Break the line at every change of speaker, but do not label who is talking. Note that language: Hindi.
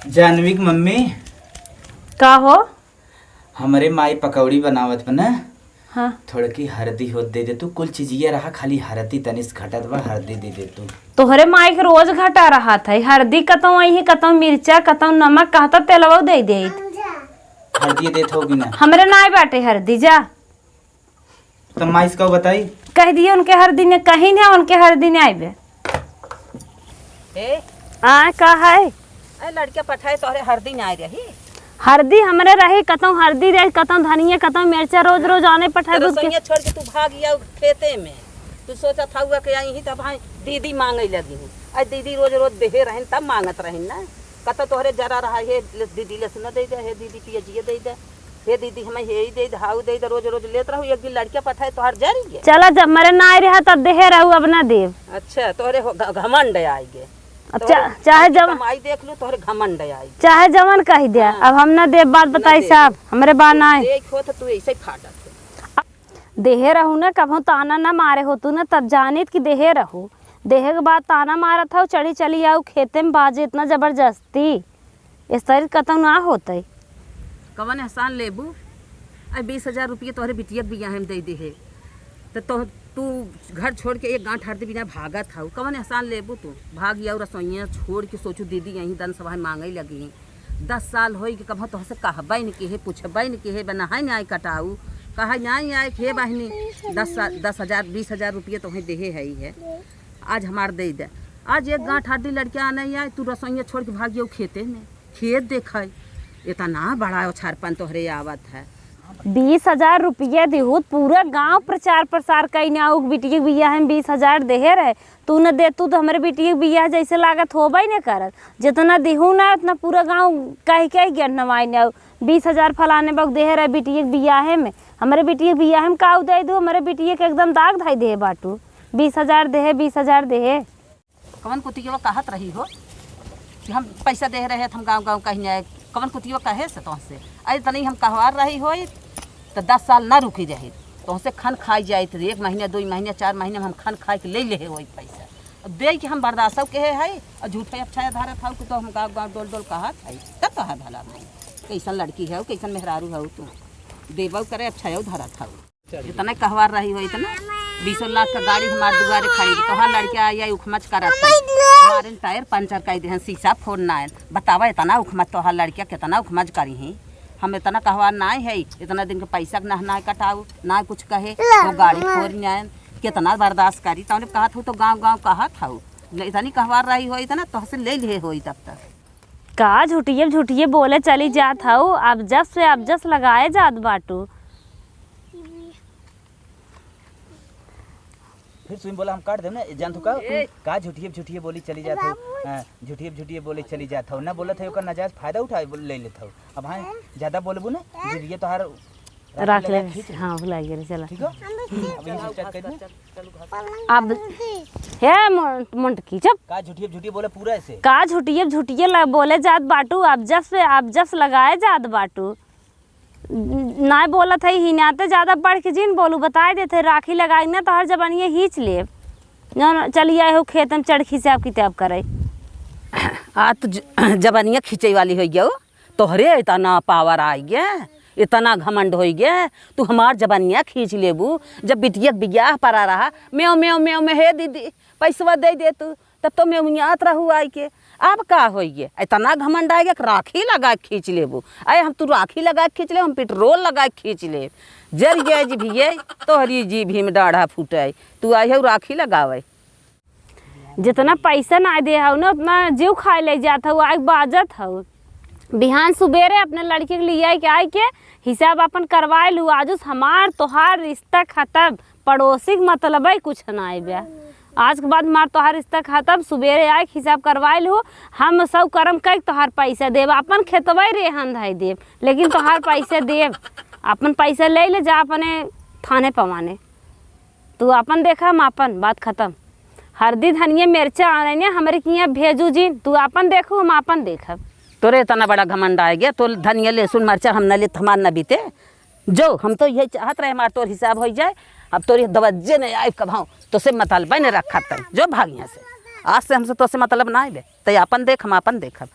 जानवी की मम्मी
का हो?
हमारे माई पकौड़ी बनावत बना।
हाँ
थोड़ा की हल्दी हो दे दे तू, कुल चीजिया रहा खाली हल्दी तनिस घटत बा, हल्दी दे दे तू।
तोहरे माई के रोज घटा रहा था, हल्दी कतौ वही कतौ मिर्चा कतौ नमक कहता तेलवा दे दे।
हल्दी देत होगी ना?
हमरे नाई बाटे हल्दी जा।
तो माई इसको बताई
कह दिए उनके हल्दी ने कहीं ना उनके हल्दी ने आइबे।
ए
का है?
ए लड़के पठाए तोहरे हरदी ना आई रही।
हल्दी हमरे रही कतौ हल्दी रही कतौ धनिया कतौ मिर्चा रोज रोज आने पठाए दूध के।
रसोईया छोड़ के तू भाग गया खेते में। तू सोचा था हुआ कि यही तब भाई दीदी मांगे लगी हूँ। आज दीदी रोज रोज देहे रहन तब मांगत रहन ना। कत तोहरे जरा रहा है दीदी लहसुन दे दे, हे दीदी पियजिए दे दे, हे दीदी हमें हे ही दे दे, हाउ दे दे, रोज रोज लेत रहू। एक दिन लड़के पठाए तोहर जरी गे।
चला जब मरे नाई रहा तब देहे रहू अब ना देव।
अच्छा तोहरे घमंड आएगे।
अब चाहे जवन
कमाई देख लू तोहरे घमंड आई।
चाहे जवन कह दिया। अब हम ना देव बात बताई साहब हमरे बा नाई
देख हो तो तू ऐसे फाटत
देहे रहू ना कभू ताना ना मारे हो तू ना तब जानित कि देहे रहू। देहे के बाद ताना मारा था चढ़ी चली आऊ खेते में बाजे इतना जबरदस्ती इस तरह कतौ ना होते।
कवन एहसान लेबू? आई 20,000 रुपये तोहरे बिटिया बिया हम दे दे है तो तू घर छोड़ के एक गांठ हरदी बिना भागा था। कवन एहसान लेबू? तू भाग गया रसोइया छोड़ के सोचू दीदी यहीं दन सभा मांगे लगी। 10 साल हो कि कभ तो से कहबे न के है पूछबे न के है बनाए न आए कटाऊ कहा नहीं आए हे बहनी 10,000 20,000 रुपये तुम्हें देहे है। आज हमार दे दे। आज एक गांठ हरदी लड़कियाँ नहीं आए तू रसोइया छोड़ के भाग गया खेते में। खेत देखा इतना बड़ा छारपन तोहरे आवत है।
20,000 रुपया दिहूत पूरा गांव प्रचार प्रसार कई ना बिटिया बिया हम 20,000 देहे रहे। तू न दे तू तो हमारे बिटिया बिया जैसे लागत होबे न करत। जितना दिहू ना उतना पूरा गांव कह गया नवाई न 20,000 फलाने बग देहे रहे बिटिया बियाहे में। हमारे बिटिया बियाहे में का दे दू? हमारे बिटिया के एकदम दाग धाई दे बाटू 20,000 देहे 20,000 देहे।
कवन कुतिया कहत रही हो कि हम पैसा दे रहे हम गाँव गाँव कहीं आए। कवन कुतिया कहे से तुमसे अरे तनी हम कहवार रही हो तो 10 साल ना रुकी रही तुमसे खन खाई जाए। 1 महीने 2 महीने 4 महीने में हम खन खाए के ले वही पैसा अब दे के हम बर्दाश्त के है और झूठे अच्छा धारा था तो हम गाँव गाँव डोल डोल कहा था तब तो है भला नहीं कैसन लड़की है कैसन मेहरारू है तू देव करे अच्छा धारा था। इतना कहवार रही हो इतना 20 लाख का गाड़ी हमारे दुआरे खड़ी तो लड़किया आई उखमच कर मारे टायर पंचर कर दे शीशा फोड़ना है। बतावा इतना उखमच तो लड़किया कितना उखमच करी हैं। हम इतना कहवा ना है इतना दिन के पैसा ना कटाऊ ना कुछ कहे तो गाड़ी फोड़ जाए कितना बर्दाश्त करी। तो कहा था तो गाँव गाँव कहा था इतनी कहवा रही हो इतना तो से ले ले हो तब तक
का झूठिए बोले चली जात हूँ। अब जस से अब जस लगाए जात बाटू।
फिर सुन बोला हम काट दे ना जान तो का झूठिए बोली चली जात हो। झूठिए बोली चली जात हो ना बोलत है ओकर नाजायज फायदा उठाए ले लेत हो। अब हां ज्यादा बोलबू ना ये तो हर
रख ले। हां भुला गेल चला
ठीक हो। अब ये स्टार्ट कर दे।
अब हे मंटकी चुप
का झूठिए बोले पूरा ऐसे
का झूठिए बोले जात बाटू। अब जस लगाए जात बाटू ना बोला था ही नाते ज्यादा बढ़ के जिन बोलू बताए देते राखी लगाई ना तो हर जबानिए हिच ले चलिए आए हो खेत में चढ़ हिसाब किताब करे।
आ तो जबानिया खींचे वाली हो गया तोहरे इतना पावर आ गया इतना घमंड हो गया तू हमार जबानिया खींच लेबू। जब बिटिया बियाह परा रहा मेव मेव मेव में हे दीदी पैसवा दे दे तू तब तो मैं उत रहू आई के। अब का हो गया इतना घमंड आएगा राखी लगा के खींच लेबू। अरे हम तू राखी लगा के खींच ले हम पेट्रोल लगा के खींच ले जर गए जी भी तोहरी जी भी में डाढ़ा फूटे तू आई हो राखी लगावे।
जितना पैसा ना दे हो ना उतना जीव खाए ले जात हो आग बाजत हो। बिहान सुबेरे अपने लड़के के लिए आई के हिसाब अपन करवाए लू। आज हमार तोहार रिश्ता खत्म पड़ोसी के मतलब है कुछ ना आए। आज के बाद मार तोहार रिश्ता खत्म सुबेरे आए हिसाब करवाए लू। हम सब कर्म कर तोहार पैसा देव अपन खेतवा रेहन धाई देव लेकिन तोहार पैसा देव अपन पैसा ले ले जा अपने थाने पवाने तू अपन देखा हम अपन बात खत्म। हल्दी धनिया मिर्चा आने हमारे किया भेजू जी तू अपन देखू हम अपन देखब।
तोरे इतना बड़ा घमंड आ गया तो धनिया लहसुन मरचा हम न ले हमार न बीते जो हम तो यही चाहत रहे हमार तोर हिसाब हो जाए। अब तोरी दवज्जे नहीं आए कभाऊ तो से मतलब नहीं रखा जो भाग यहाँ से आज से हमसे तो से मतलब ना आए तो अपन देख हम अपन देखब।